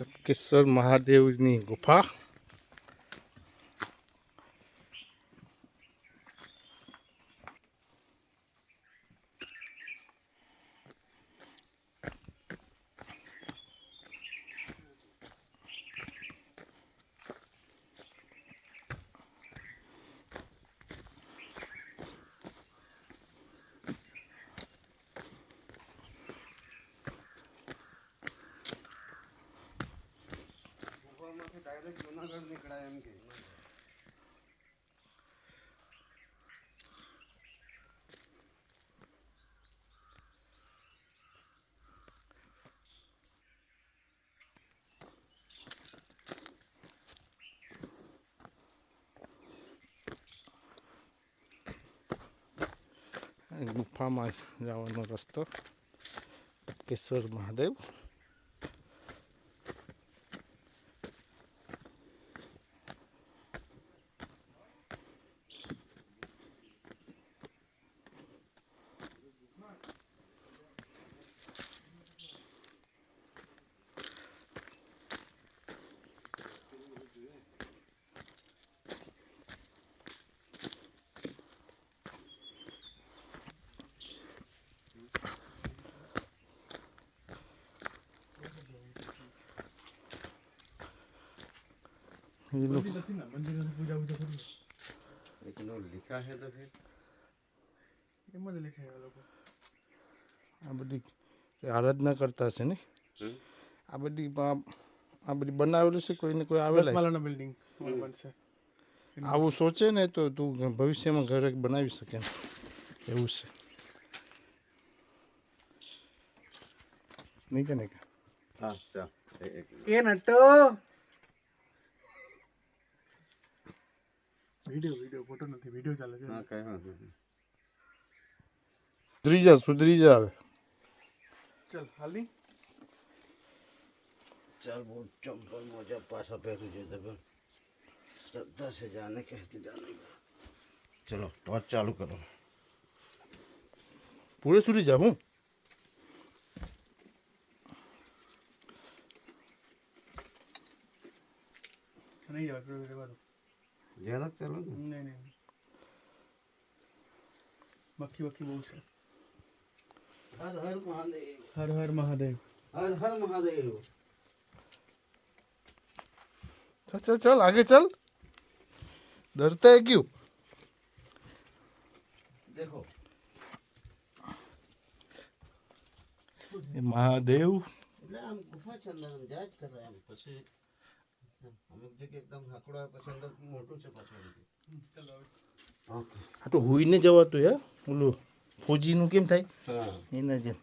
તપકેશ્વર મહાદેવની ગુફા. डायरेक्ट जूनागढ़ निकला एम के ગુફામાં જવાનો રસ્તો તપકેશ્વર મહાદેવ. लेकिन वो लिखा है तो फिर આ બધી આરાધના કરતા છે ને. આ બધી બનાવેલું છે કોઈને કોઈ આવેલા બિલ્ડિંગ બનશે. આવું સોચે ને તો તું ભવિષ્યમાં ઘરે બનાવી શકે એમ એવું છે નહીં કે નહીં. हाँ चल એ નટો વિડિયો ફોટો નથી, વિડિયો ચાલે છે. हाँ कहीं हाँ સુધરી જા હવે. ચલ હાલી चल वो चंपल मोजा पासा पहन जो जब श्रद्धा से जाने कहते जाने का चलो टॉर्च चालू करो પૂરે સુધરી જા. હું નહીં જવા ज्यादा चलो ना નહીં મક્ખી વક્ખી બહુ છે. हर हर महादेव હર હર મહાદેવ. हर हर महादेव चल चल चल आगे चल. डरता है क्यों? देखो ये महादेव એટલે આમ ગુફા છે અંદર આમ જાય જ ખરા એમ પછી અમુક જગ્યાએ એકદમ હાકડો પછી અંદર મોટું છે પાછળ ઓકે આ તો હોઈને જવાતું યાર. ઓલું ફોજીનું કેમ થાય હા એના જેમ.